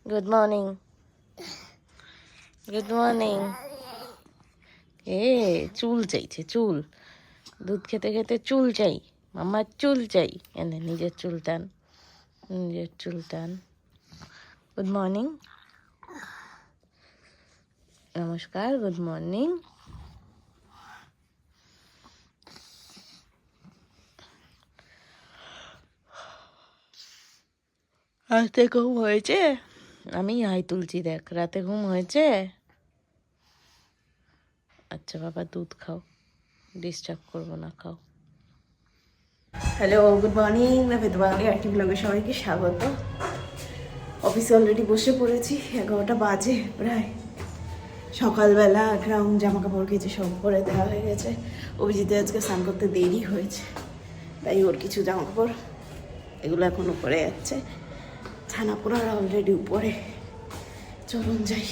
Good morning, good morning. চুল চাইছে, চুল। দুধ খেতে খেতে চুল চাই, মামার চুল চাই। এনে নিজের চুল টান, নিজের চুল টান। গুড মর্নিং, নমস্কার, গুড মর্নিং। রাতে ঘুম হয়েছে? আমি হাই তুলছি, দেখ রাতে ঘুম হয়েছে? আচ্ছা বাবা, দুধ খাও, ডিস্টার্ব করবো না, খাও। Hello, good morning. বেদ বাঙালি আর্টি ব্লগে সবাইকে স্বাগত। অফিসে অলরেডি বসে পড়েছি, 11টা বাজে প্রায়। সকালবেলা গ্রাউন্ড জামা কাপড় কেচে সব পরে দেওয়া হয়ে গেছে। অভিজিতে আজকে স্নান করতে দেরি হয়েছে, তাই ওর কিছু জামা কাপড় এগুলো এখন উপরে যাচ্ছে। ছানাপোড়ার অলরেডি উপরে। চলুন যাই।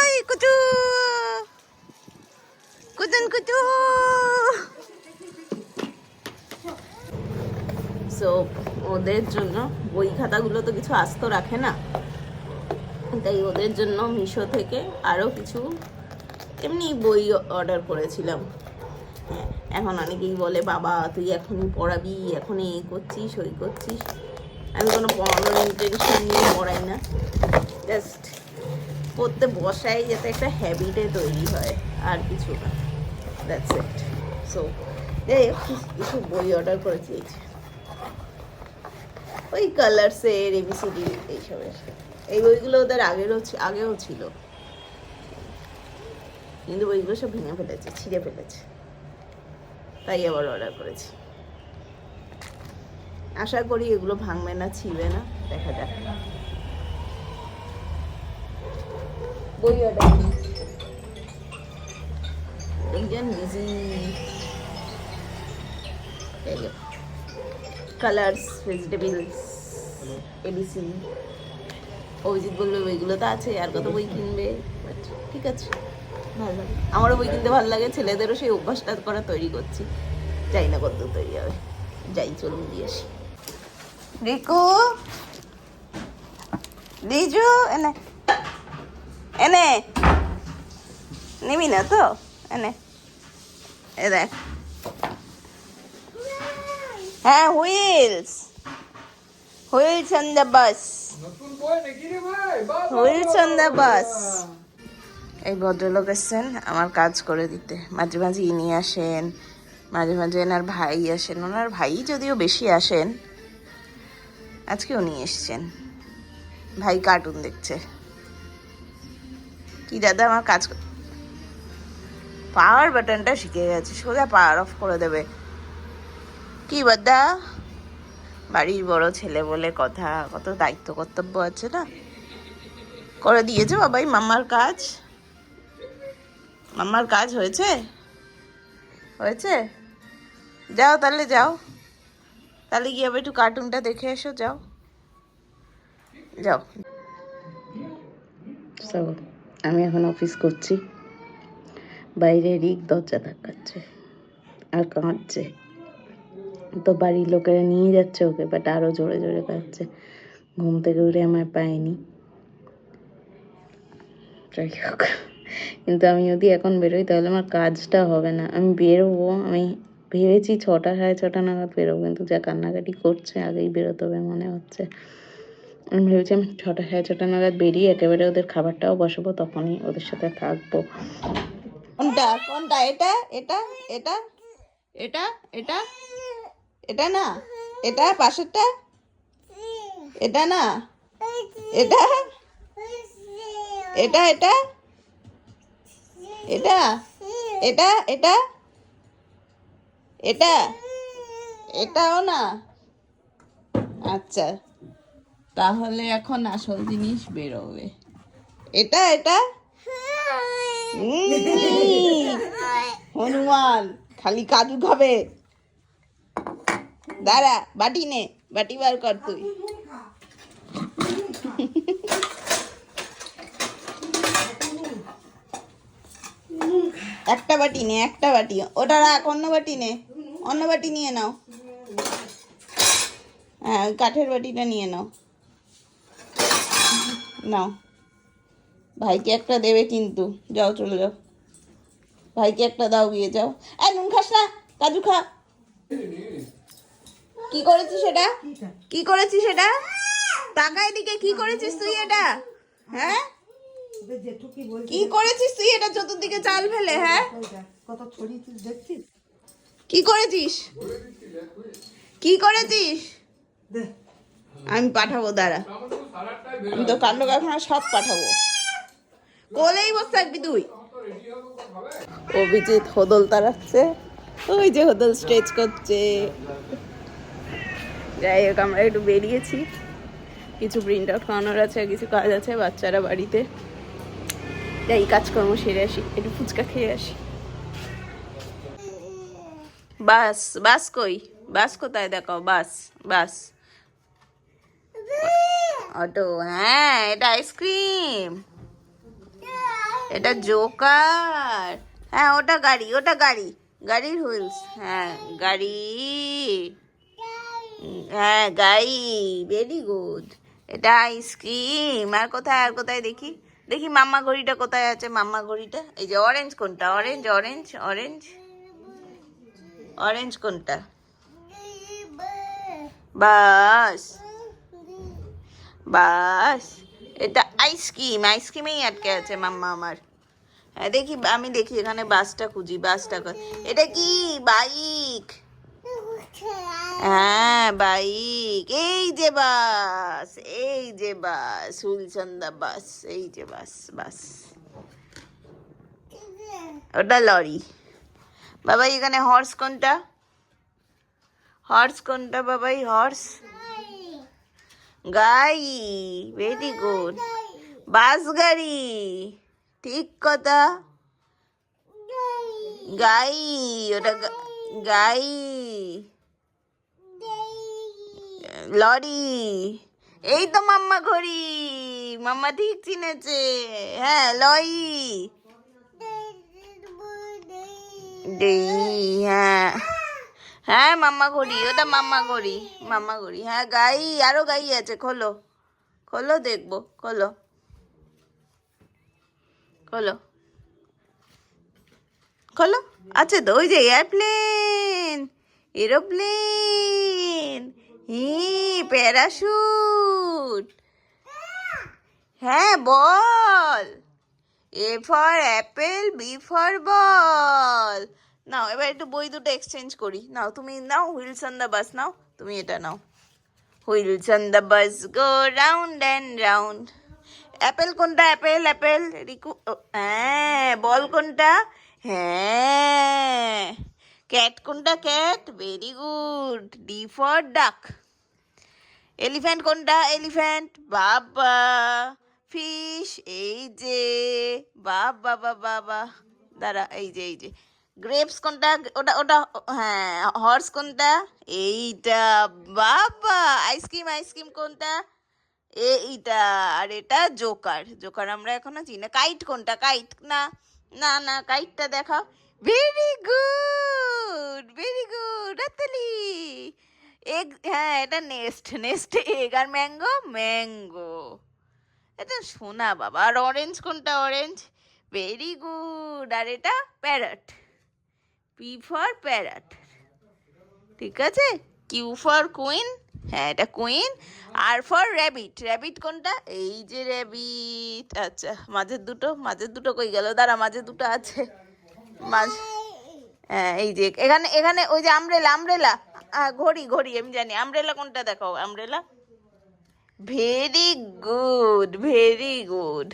এই কুচু, কুচুন কুচু। সো ওদের জন্য বই খাতাগুলো তো কিছু আস্ত রাখে না, তাই ওদের জন্য মিশো থেকে আরও কিছু এমনি বই অর্ডার করেছিলাম। এখন অনেকেই বলে বাবা তুই এখনই পড়াবি, এখনই এই করছিস ওই করছিস। আমি কোনো পড়ানোর ইন্টেনশন নিয়ে পড়াই না, জাস্ট পড়তে বসাই যাতে একটা হ্যাবিটে তৈরি হয়, আর কিছু না। That's it. সো যাই হোক, কিছু বই অর্ডার করেছি। ওই কালার্সের এবিসিডি এইসবের। এই বইগুলো ওদের আগেও ছিল, কিন্তু বইগুলো সব ভেঙে ফেলেছে, ছিঁড়ে ফেলেছে, তাই আবার অর্ডার করেছি। আশা করি এগুলো ভাঙবে না, ছিঁড়বে না, দেখা যাক। বই অর্ডার একজন busy. Colours, vegetables, ABC. Abhijit বলবে বইগুলো তো আছে, আর কত বই কিনবে। বাট ঠিক আছে, ভালো লাগে। আমারও বই কিনতে ভালো লাগে, ছেলেদেরও সেই অভ্যাসটা করা তৈরি করছি। যাই না কত তৈরি হবে, যাই চলুন দিয়ে আসি। রিকু, দিজু, এনে এনে নিবি না তো? এনে এ দেখ। হ্যাঁ, wheels, wheels on the bus, wheels on the bus. এই ভদ্রলোক এসছেন আমার কাজ করে দিতে। মাঝে মাঝে ইনি আসেন, মাঝে মাঝে এনার ভাই আসেন। ওনার ভাই যদিও বেশি আসেন, আজকে উনি এসছেন। ভাই কার্টুন দেখছে। কি দাদা, আমার কাজ পাওয়ার বাটনটা শিখে গেছে, সোজা পাওয়ার অফ করে দেবে। কি বাদা, বাড়ির বড় ছেলে বলে কথা, কত দায়িত্ব কর্তব্য আছে না। করে দিয়েছে বাবাই মাম্মার কাজ। মাম্মার কাজ হয়েছে, হয়েছে। যাও তাহলে, যাও তাহলে গিয়ে আবার একটু কার্টুনটা দেখে এসো, যাও যাও। সো আমি এখন অফিস করছি। বাইরে রিক দরজা ধাক্কাচ্ছে আর কাঁদছে, তো বাড়ির লোকেরা নিয়ে যাচ্ছে ওকে, বাট আরও জোরে জোরে কাঁদছে। ঘুম থেকে উঠে আমার পায়নি। যাই হোক, কিন্তু আমি যদি এখন বেরোই তাহলে আমার কাজটা হবে না। আমি বেরোবো, আমি ভেবেছি 6টা 6:30 নাগাদ বেরোবো, কিন্তু যা কান্নাকাটি করছে আগেই বেরোতে হবে মনে হচ্ছে। আমি ভেবেছি আমি 6টা 6:30 নাগাদ বেরিয়ে একেবারে ওদের খাবারটাও বসাবো, তখনই ওদের সাথে থাকবো। কোনটা কোনটা? এটা এটা এটা এটা এটা এটা না, এটা পাশেরটা, এটা না, এটা এটা এটা এটা এটা এটা এটা এটাও না। আচ্ছা, তাহলে এখন আসল জিনিস বেরোবে। এটা এটা হনুমান খালি কাজু খাবে। দাঁড়া, বাটি নে, বাটি বার কর তুই। একটা বাটি নে, একটা বাটি। ওটা রাখ, অন্য বাটি নে, অন্য বাটি নিয়ে নাও। হ্যাঁ ওই কাঠের বাটিটা নিয়ে নাও, নাও। ভাইকে একটা দেবে কিন্তু, যাও চলে যাও, ভাইকে একটা দাও, গিয়ে যাও। এই নুন খাস না, কাজু খা। কি করেছিস সেটা, কি করেছিস সেটা, টাকা এদিকে, কি করেছিস তুই এটা? হ্যাঁ কি করেছিস তুই এটা, চতুর্দিকে চাল ফেলে? হ্যাঁ কত ছড়িয়েছিস দেখছিস? কি করেছিস, কি করেছিস? দে আমি পাঠাবো, দাঁড়া, আমি তো কাণ্ড কারখানা সব পাঠাবো। কোলেই বসে থাকবি তুই। অভিজিৎ হোদল তাড়াচ্ছে, ওই যে হোদল স্ট্রেচ করছে। যাই হোক, আমরা একটু বেরিয়েছি, কিছু প্রিন্ট আউট করানোর আছে, কিছু কাজ আছে, বাচ্চারা বাড়িতে। যাই কাজকর্ম সেরে আসি, একটু ফুচকা খেয়ে আসি। বাস, বাস কই, বাস কোথায় দেখাও, বাস, বাস, অটো, হ্যাঁ এটা আইসক্রিম, এটা জোকার, হ্যাঁ ওটা গাড়ি, ওটা গাড়ি, গাড়ির হুইলস, হ্যাঁ গাড়ি, হ্যাঁ গাড়ি, ভেরি গুড। এটা আইসক্রিম, আর কোথায়, আর কোথায় দেখি, দেখি মাম্মা ঘড়িটা কোথায় আছে, মাম্মা ঘড়িটা, এই যে অরেঞ্জ কোনটা, অরেঞ্জ অরেঞ্জ অরেঞ্জ, অরেঞ্জ কোনটা, বাস, বাস, এটা আইসক্রিম, আইসক্রিমেই আটকে আছে মাম্মা আমার। হ্যাঁ দেখি, আমি দেখি এখানে বাসটা খুঁজি, বাসটা এটা কি বাইক, হ্যাঁ বাইক, এই যে বাস, এই যে বাস, হুলচন্দা বাস, এই যে বাস, বাস, ওটা লরি। বাবাই এখানে হর্স কোনটা, হর্স কোনটা বাবাই, হর্স, গাড়ি, ভেরি গুড, বাস গাড়ি, ঠিক কথা, গাই, ওটা গাই, লরি, এই তো মাম্মা ঘড়ি, মাম্মা ঠিক চিনেছে, হ্যাঁ লরি, হ্যাঁ হ্যাঁ মাম্মা ঘড়ি, ওটা মাম্মা ঘড়ি, মাম্মা ঘড়ি, হ্যাঁ গাই, আরো গাই আছে, খোলো, খোলো দেখবো, খোলো, খোলো, খোলো, আছে তো, ওই যে এয়ারপ্লেন, এরোপ্লেন, হি, প্যারাশুট, হ্যাঁ ball, A for apple, B for ball. নাও এবার একটু বই দুটো এক্সচেঞ্জ করি, নাও তুমি নাও, হুইলস অন দ্য বাস নাও, তুমি এটা নাও, wheels on the bus go round and round. Apple কোনটা, অ্যাপেল, অ্যাপেল, রিকু, হ্যাঁ বল কোনটা, হ্যাঁ, ক্যাট কোনটা, cat, very good, D for duck. Elephant কোনটা, এলিফ্যান্ট, বাবা, ফিশ, এই যে, বাবা বাবা বাবা, দাঁড়া, এই যে, এই যে, গ্রেপস কোনটা, ওটা ওটা, হ্যাঁ, হর্স কোনটা, এইটা, বাবা, আইসক্রিম, আইসক্রিম কোনটা, এইটা, আর এটা জোকার, জোকার আমরা এখনো চিনি না। কাইট কোনটা, কাইট, না না না, কাইটটা দেখাও, ভেরি গুড, ভেরি গুড, রাতালি, এগ, হ্যাঁ এটা নেস্ট, নেস্ট এগ, আর ম্যাঙ্গো, ম্যাঙ্গো, এটা সোনা বাবা। আর অরেঞ্জ কোনটা, অরেঞ্জ, ভেরি গুড, আর এটা প্যারট, পি ফর প্যারট, ঠিক আছে, কিউ ফর কুইন, হ্যাঁ এটা কুইন, আর ফর র্যাবিট, র্যাবিট কোনটা, এই যে র্যাবিট, আচ্ছা মাঝের দুটো, মাঝের দুটো কই গেল, দাঁড়া মাঝে দুটো আছে, মাঝ, হ্যাঁ এই যে এখানে, এখানে ওই যে আমব্রেলা, আমব্রেলা, ঘড়ি, ঘড়ি আমি জানি, আমব্রেলা কোনটা দেখাও, umbrella, very good, very good.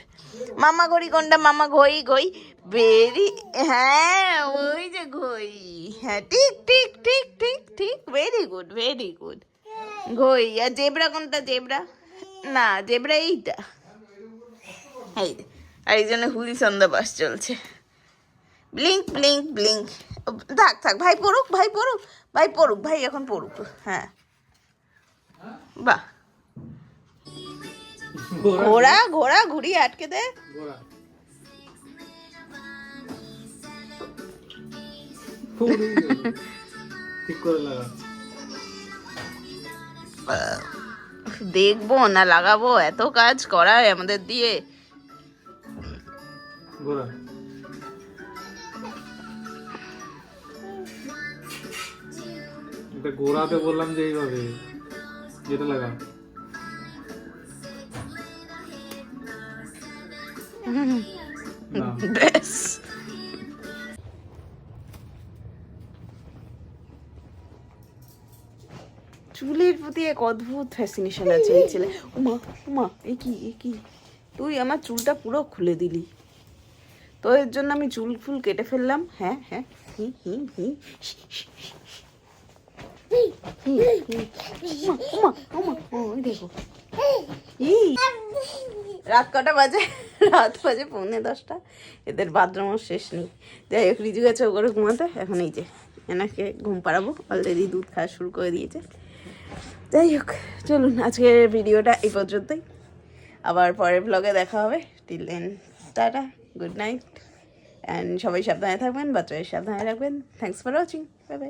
মামা ঘড়ি কোনটা, মামা ঘই, ঘই, ভেরি, হ্যাঁ ওই যে ঘই, হ্যাঁ ঠিক ঠিক ঠিক ঠিক ঠিক, ভেরি গুড, ভেরি গুড, ঘই। আর জেব্রা কোনটা, জেব্রা, না জেব্রা এইটা, এই, আর এই জন্য হুইলস অন দ্য বাস চলছে, ব্লিঙ্ক ব্লিঙ্ক ব্লিঙ্ক, থাক থাক, ভাই পড়ুক, ভাই পড়ুক, ভাই পড়ুক, ভাই এখন পড়ুক, হ্যাঁ, বাহ, ঘোড়া, ঘোড়া ঘুরিয়ে আটকে দে, ঠিক করে লাগা, দেখবো না লাগাবো, এত কাজ করায় আমাদের দিয়ে। গোড়া এটা গোড়াতে বললাম যে এইভাবে যেটা লাগা না ব্যাস। চুলের প্রতি এক অদ্ভুত ফ্যাসিনেশন আছে এই ছেলে। উমা উমা, এ কি তুই আমার চুলটা পুরো খুলে দিলি। তো এর জন্য আমি চুল ফুল কেটে ফেললাম। হ্যাঁ হ্যাঁ, হি হি হি। উমা উমা, ওই দেখো। রাত কটা বাজে? রাত বাজে 9:45। এদের বাথরুমও শেষ নেই। যাই হোক, রিজু গেছে ওপরে ঘুমাতে। এখন এই যে এনাকে ঘুম পাড়াবো, অলরেডি দুধ খাওয়া শুরু করে দিয়েছে। যাই হোক, চলুন আজকের ভিডিওটা এই পর্যন্তই। আবার পরের ব্লগে দেখা হবে। Till then tata, good night, and সবাই সাবধানে থাকবেন, বাচ্চাদের সাবধানে রাখবেন। Thanks for watching, bye by.